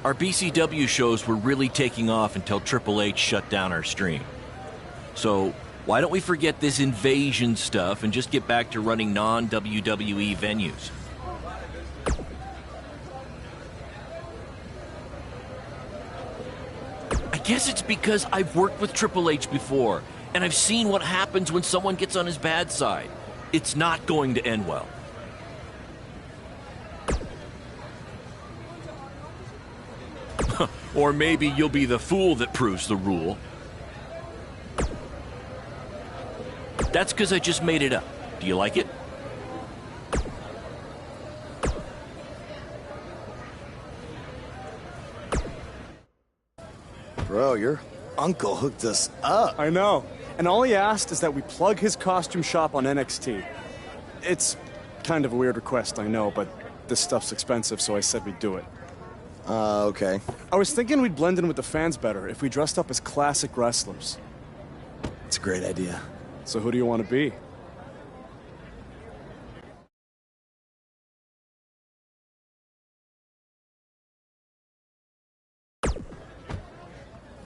Our BCW shows were really taking off until Triple H shut down our stream. So why don't we forget this invasion stuff and just get back to running non-WWE venues? I guess it's because I've worked with Triple H before, and I've seen what happens when someone gets on his bad side. It's not going to end well. Or maybe you'll be the fool that proves the rule. That's because I just made it up. Do you like it? Bro, your uncle hooked us up. I know. And all he asked is that we plug his costume shop on NXT. It's kind of a weird request, I know, but this stuff's expensive, so I said we'd do it. Okay. I was thinking we'd blend in with the fans better if we dressed up as classic wrestlers. It's a great idea. So who do you want to be?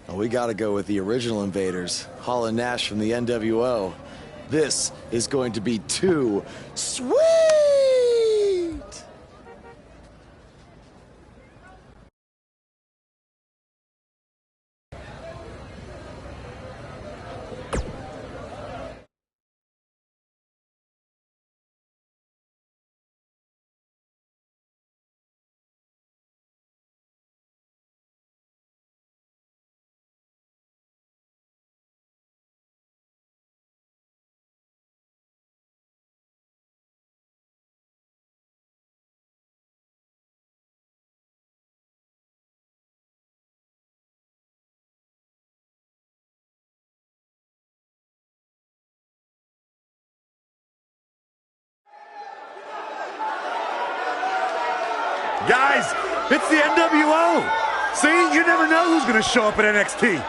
Oh, we gotta go with the original invaders, Hall and Nash from the NWO. This is going to be too sweet! Guys, it's the NWO. See, you never know who's going to show up at NXT.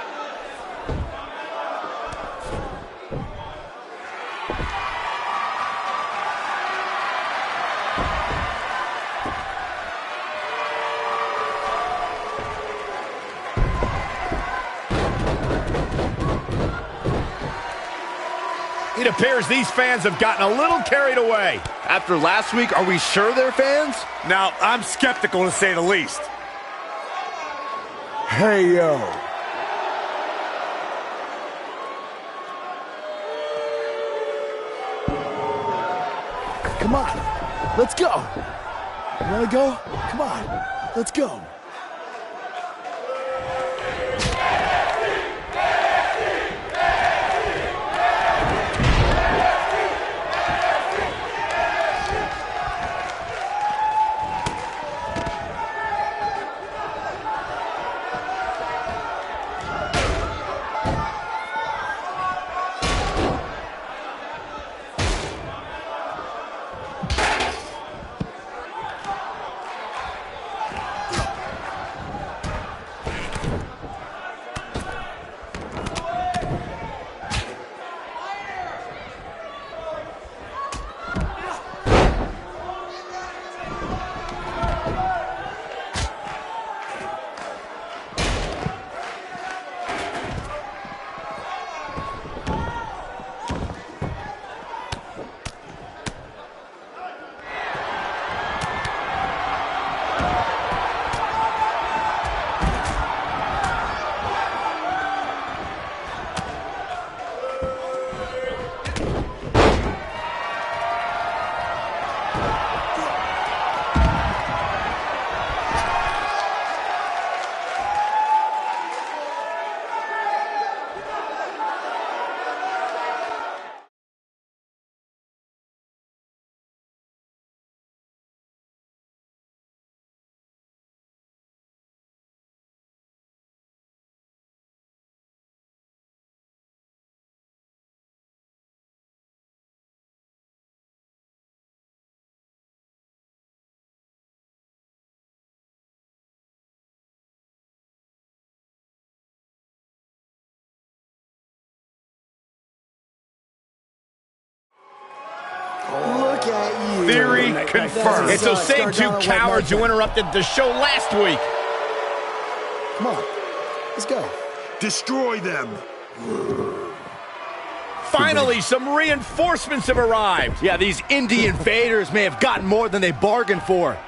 It appears these fans have gotten a little carried away. After last week, are we sure they're fans? Now, I'm skeptical to say the least. Hey, yo. Come on, let's go. You wanna go? Come on, let's go. Look at you. Theory confirmed. It's those same two cowards who interrupted the show last week. Come on, let's go. Destroy them. Finally, some reinforcements have arrived. Yeah, these indie invaders may have gotten more than they bargained for.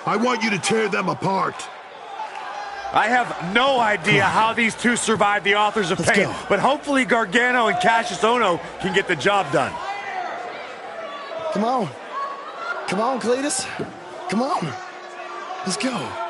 I want you to tear them apart. I have no idea how these two survived the Authors of Pain, but hopefully Gargano and Cassius Ohno can get the job done. Come on. Come on, Cletus. Come on. Let's go.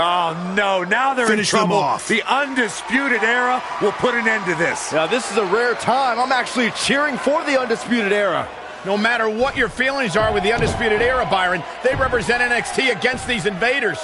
Oh, no. Now they're Finish in them trouble. off. The Undisputed Era will put an end to this. Now, this is a rare time. I'm actually cheering for the Undisputed Era. No matter what your feelings are with the Undisputed Era, Byron, they represent NXT against these invaders.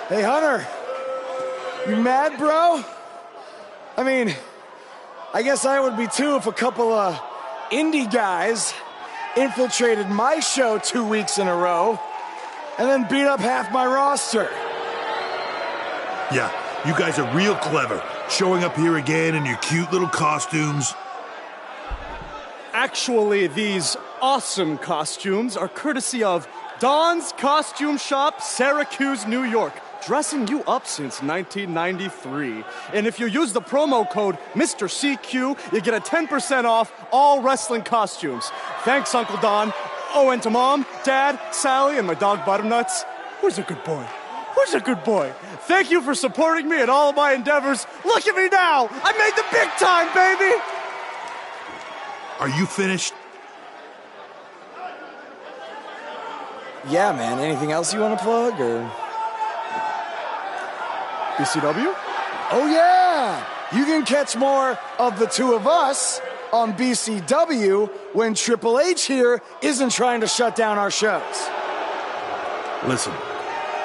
Hey, Hunter. You mad, bro? I mean, I guess I would be too if a couple of indie guys infiltrated my show 2 weeks in a row and then beat up half my roster. Yeah, you guys are real clever, showing up here again in your cute little costumes. Actually, these awesome costumes are courtesy of Don's Costume Shop, Syracuse, New York. Dressing you up since 1993. And if you use the promo code Mr. CQ, you get a 10% off all wrestling costumes. Thanks, Uncle Don. Oh, and to Mom, Dad, Sally, and my dog Butternuts. Who's a good boy? Who's a good boy? Thank you for supporting me in all of my endeavors. Look at me now! I made the big time, baby! Are you finished? Yeah, man. Anything else you want to plug, or? BCW? Oh, yeah! You can catch more of the two of us on BCW when Triple H here isn't trying to shut down our shows. Listen,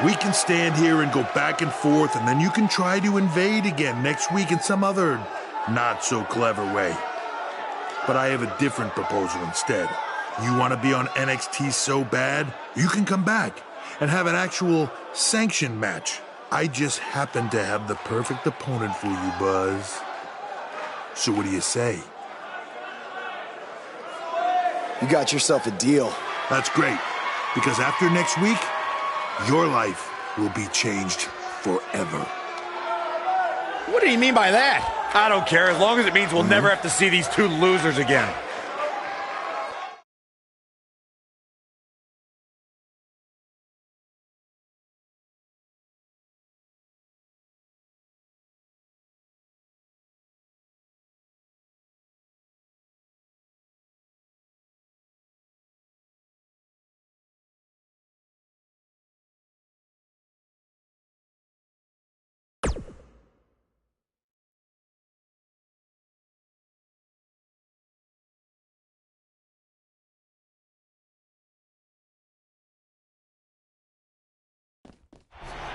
we can stand here and go back and forth, and then you can try to invade again next week in some other not-so-clever way. But I have a different proposal instead. You want to be on NXT so bad, you can come back and have an actual sanctioned match. I just happen to have the perfect opponent for you, Buzz. So what do you say? You got yourself a deal. That's great, because after next week, your life will be changed forever. What do you mean by that? I don't care, as long as it means we'll never have to see these two losers again.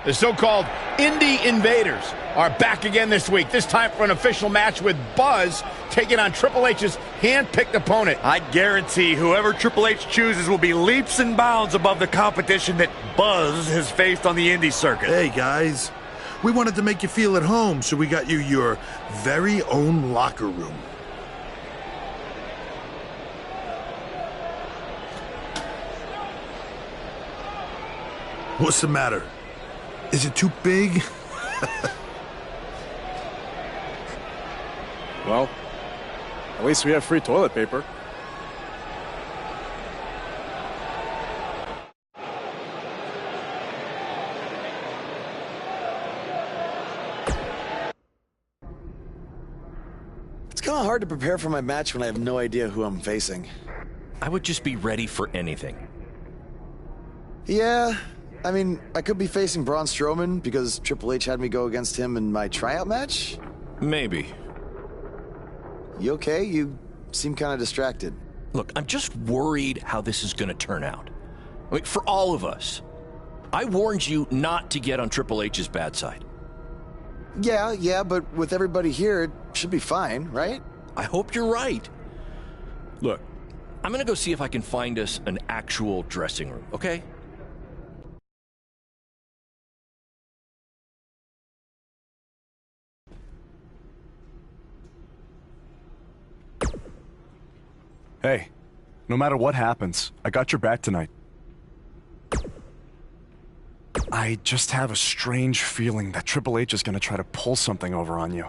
The so-called Indie Invaders are back again this week, this time for an official match with Buzz taking on Triple H's hand-picked opponent. I guarantee whoever Triple H chooses will be leaps and bounds above the competition that Buzz has faced on the indie circuit. Hey, guys. We wanted to make you feel at home, so we got you your very own locker room. What's the matter? Is it too big? Well, at least we have free toilet paper. It's kind of hard to prepare for my match when I have no idea who I'm facing. I would just be ready for anything. Yeah, I mean, I could be facing Braun Strowman because Triple H had me go against him in my tryout match. Maybe. You okay? You seem kind of distracted. Look, I'm just worried how this is going to turn out. I mean, for all of us. I warned you not to get on Triple H's bad side. Yeah, but with everybody here, it should be fine, right? I hope you're right. Look, I'm going to go see if I can find us an actual dressing room, okay? Hey, no matter what happens, I got your back tonight. I just have a strange feeling that Triple H is going to try to pull something over on you.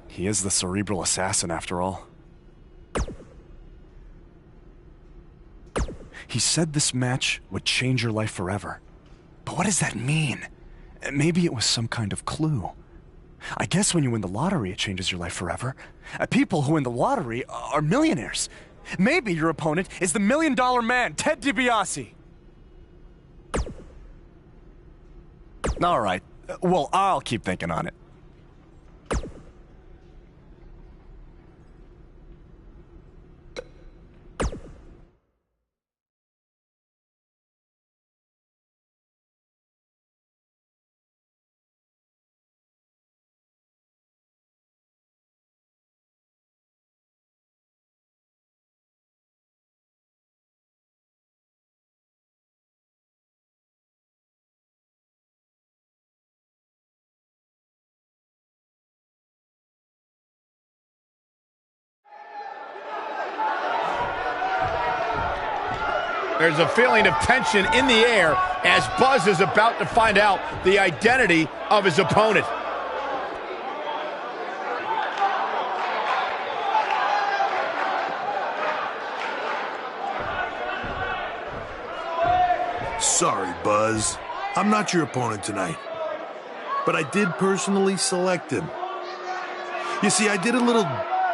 He is the cerebral assassin, after all. He said this match would change your life forever. But what does that mean? Maybe it was some kind of clue. I guess when you win the lottery, it changes your life forever. People who win the lottery are millionaires. Maybe your opponent is the $1 Million Man, Ted DiBiase. All right. Well, I'll keep thinking on it. There's a feeling of tension in the air as Buzz is about to find out the identity of his opponent. Sorry, Buzz. I'm not your opponent tonight. But I did personally select him. You see, I did a little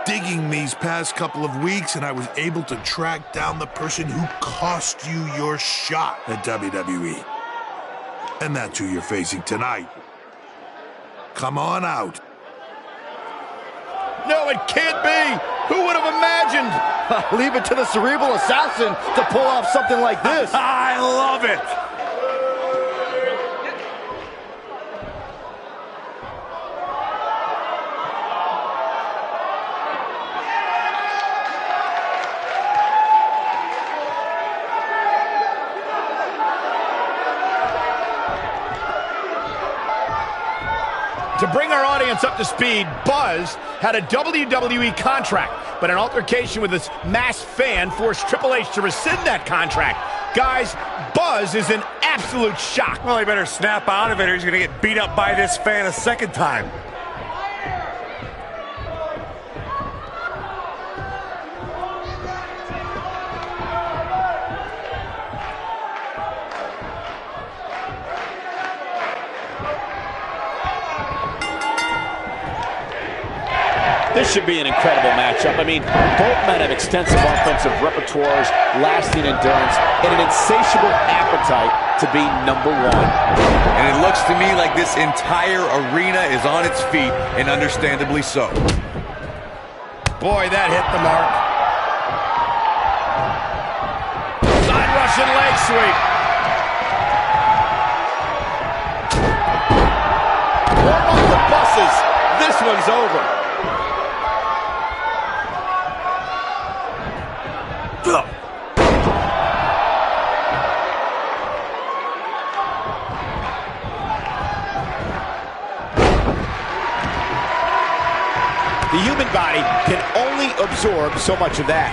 digging these past couple of weeks, and I was able to track down the person who cost you your shot at WWE. And that's who you're facing tonight. Come on out. No, it can't be. Who would have imagined? Leave it to the cerebral assassin to pull off something like this. I love it. To bring our audience up to speed, Buzz had a WWE contract, but an altercation with his masked fan forced Triple H to rescind that contract. Guys, Buzz is in absolute shock. Well, he better snap out of it or he's going to get beat up by this fan a second time. This should be an incredible matchup. I mean, both men have extensive offensive repertoires, lasting endurance, and an insatiable appetite to be number one. And it looks to me like this entire arena is on its feet, and understandably so. Boy, that hit the mark. Side Russian leg sweep. Warm up the buses. This one's over. The human body can only absorb so much of that.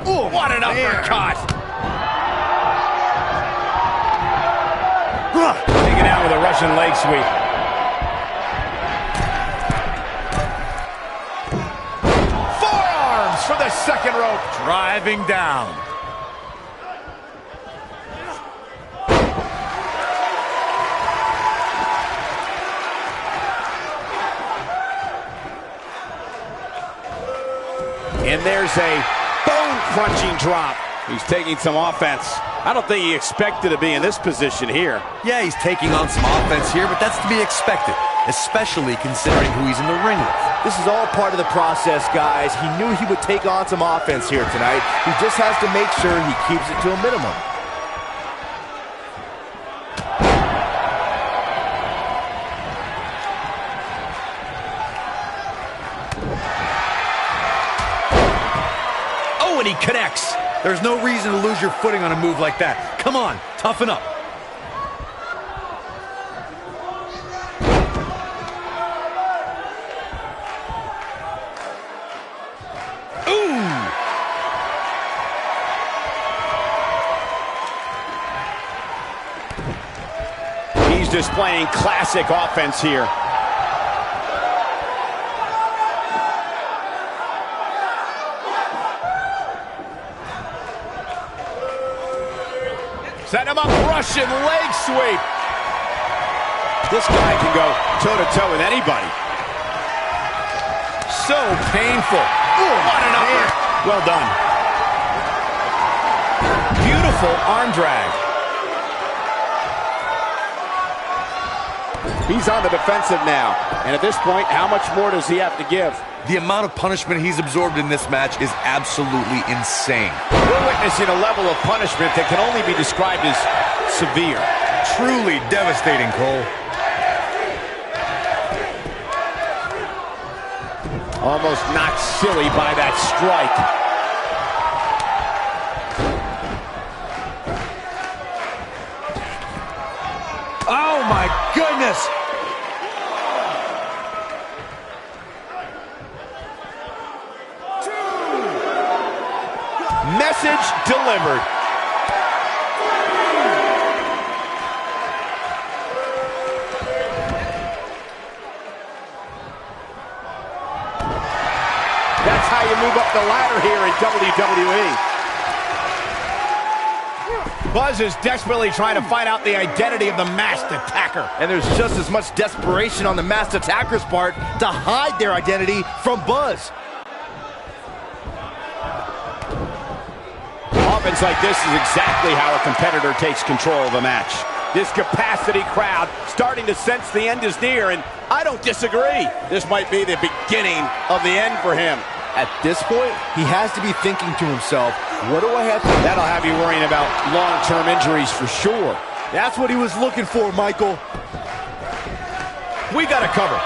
Ooh, what an uppercut! Taking out with a Russian leg sweep. Forearms for the second rope. Driving down. And there's a bone-crunching drop. He's taking some offense. I don't think he expected to be in this position here. Yeah, he's taking on some offense here, but that's to be expected, especially considering who he's in the ring with. This is all part of the process, guys. He knew he would take on some offense here tonight. He just has to make sure he keeps it to a minimum. Oh, and he connects. There's no reason to lose your footing on a move like that. Come on, toughen up. He's displaying classic offense here. Set him up, Russian leg sweep. This guy can go toe-to-toe with anybody. So painful. Ooh, what an upper. Well done. Beautiful arm drag. He's on the defensive now. And at this point, how much more does he have to give? The amount of punishment he's absorbed in this match is absolutely insane. We're witnessing a level of punishment that can only be described as severe. Truly devastating, Cole. Almost knocked silly by that strike. Oh, my goodness! Message delivered. That's how you move up the ladder here in WWE. Buzz is desperately trying to find out the identity of the masked attacker. And there's just as much desperation on the masked attacker's part to hide their identity from Buzz. Offense like this is exactly how a competitor takes control of a match. This capacity crowd starting to sense the end is near, and I don't disagree. This might be the beginning of the end for him. At this point, he has to be thinking to himself, what do I have to do? That'll have you worrying about long-term injuries for sure. That's what he was looking for, Michael. We got to cover.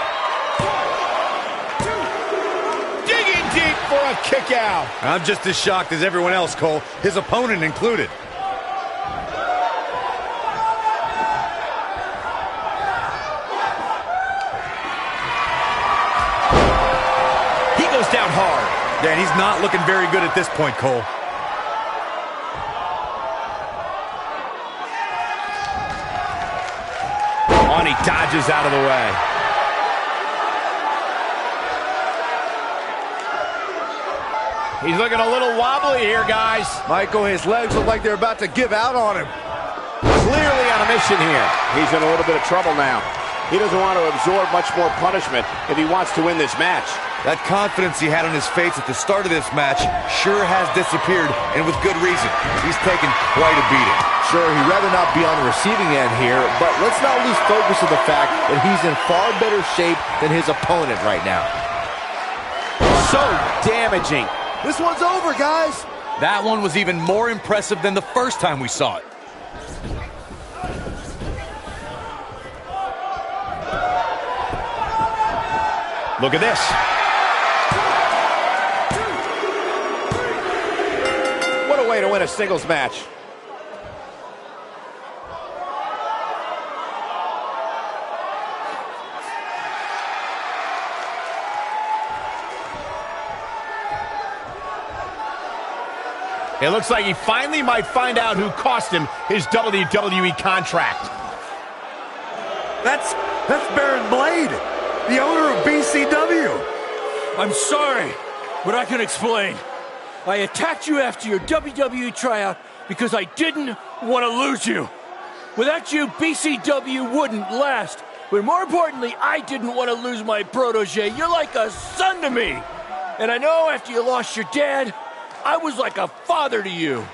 Digging deep for a kick out. I'm just as shocked as everyone else, Cole, his opponent included. Down hard. Yeah, and he's not looking very good at this point, Cole. On, he dodges out of the way. He's looking a little wobbly here, guys. Michael, his legs look like they're about to give out on him. Clearly on a mission here. He's in a little bit of trouble now. He doesn't want to absorb much more punishment if he wants to win this match. That confidence he had on his face at the start of this match sure has disappeared, and with good reason. He's taken quite a beating. Sure, he'd rather not be on the receiving end here, but let's not lose focus of the fact that he's in far better shape than his opponent right now. So damaging. This one's over, guys. That one was even more impressive than the first time we saw it. Look at this. What a way to win a singles match. It looks like he finally might find out who cost him his WWE contract. That's Baron Blade, the owner of BCW. I'm sorry, but I can explain. I attacked you after your WWE tryout because I didn't want to lose you. Without you, BCW wouldn't last. But more importantly, I didn't want to lose my protege. You're like a son to me. And I know after you lost your dad, I was like a father to you.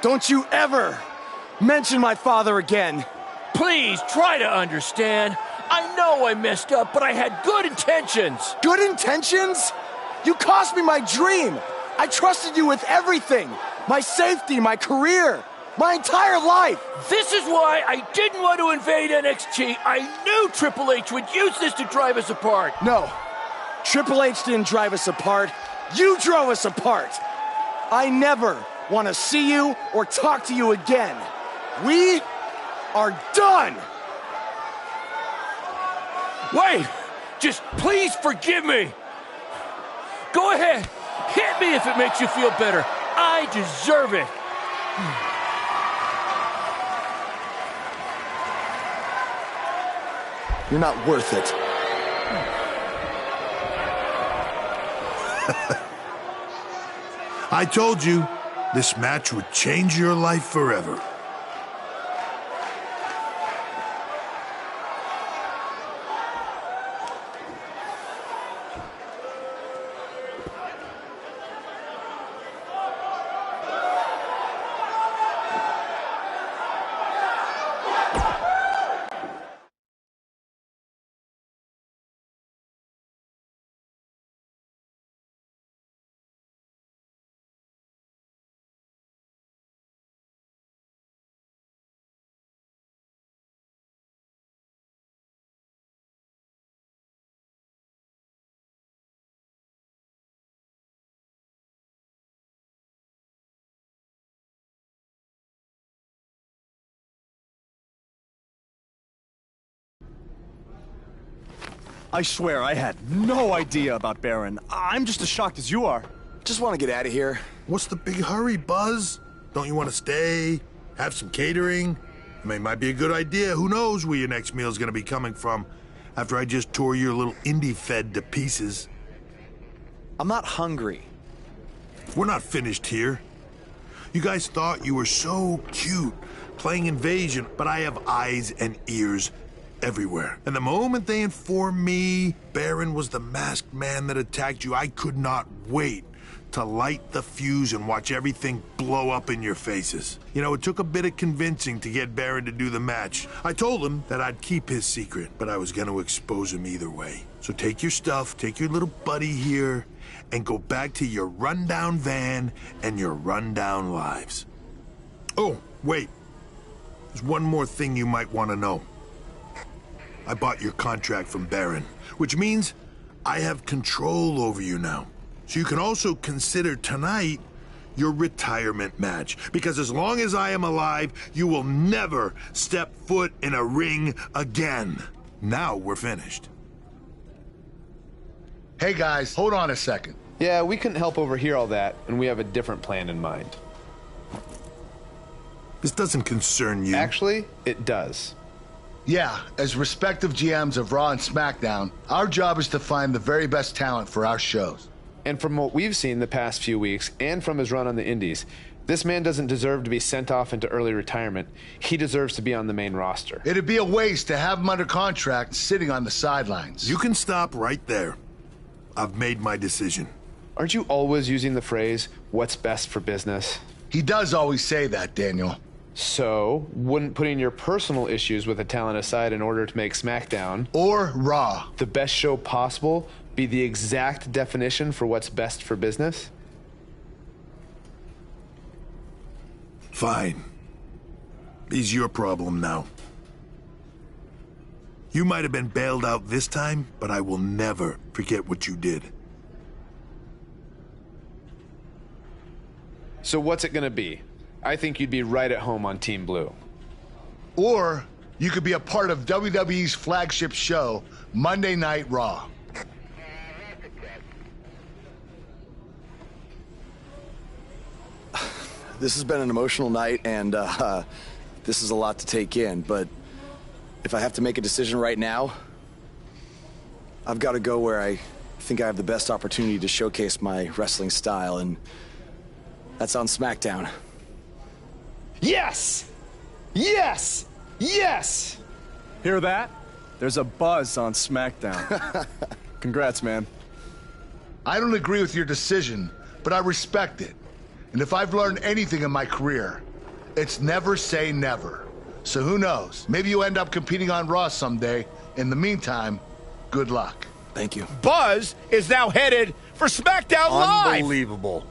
Don't you ever mention my father again. Please try to understand. I know I messed up, but I had good intentions. Good intentions? You cost me my dream. I trusted you with everything. My safety, my career, my entire life. This is why I didn't want to invade NXT. I knew Triple H would use this to drive us apart. No, Triple H didn't drive us apart. You drove us apart. I never want to see you or talk to you again. We are done. Wait, just please forgive me. Go ahead, hit me if it makes you feel better. I deserve it. You're not worth it. I told you, this match would change your life forever. I swear I had no idea about Baron. I'm just as shocked as you are. Just want to get out of here. What's the big hurry, Buzz? Don't you want to stay? Have some catering? I mean, it might be a good idea. Who knows where your next meal's gonna be coming from after I just tore your little indie fed to pieces. I'm not hungry. We're not finished here. You guys thought you were so cute playing Invasion, but I have eyes and ears everywhere. And the moment they informed me Baron was the masked man that attacked you, I could not wait to light the fuse and watch everything blow up in your faces. You know, it took a bit of convincing to get Baron to do the match. I told him that I'd keep his secret, but I was gonna expose him either way. So take your stuff, take your little buddy here, and go back to your rundown van and your rundown lives. Oh, wait. There's one more thing you might want to know. I bought your contract from Baron, which means I have control over you now. So you can also consider tonight your retirement match, because as long as I am alive, you will never step foot in a ring again. Now we're finished. Hey guys, hold on a second. Yeah, we couldn't help overhear all that, and we have a different plan in mind. This doesn't concern you. Actually, it does. Yeah, as respective GMs of Raw and SmackDown, our job is to find the very best talent for our shows. And from what we've seen the past few weeks, and from his run on the Indies, this man doesn't deserve to be sent off into early retirement. He deserves to be on the main roster. It'd be a waste to have him under contract sitting on the sidelines. You can stop right there. I've made my decision. Aren't you always using the phrase, what's best for business? He does always say that, Daniel. So, wouldn't putting your personal issues with a talent aside in order to make SmackDown, or Raw, the best show possible, be the exact definition for what's best for business? Fine. It's your problem now. You might have been bailed out this time, but I will never forget what you did. So what's it gonna be? I think you'd be right at home on Team Blue. Or you could be a part of WWE's flagship show, Monday Night Raw. This has been an emotional night, and this is a lot to take in, but if I have to make a decision right now, I've got to go where I think I have the best opportunity to showcase my wrestling style, and that's on SmackDown. Yes! Yes! Yes! Hear that? There's a buzz on SmackDown. Congrats, man. I don't agree with your decision, but I respect it. And if I've learned anything in my career, it's never say never. So who knows? Maybe you end up competing on Raw someday. In the meantime, good luck. Thank you. Buzz is now headed for SmackDown Live. Unbelievable.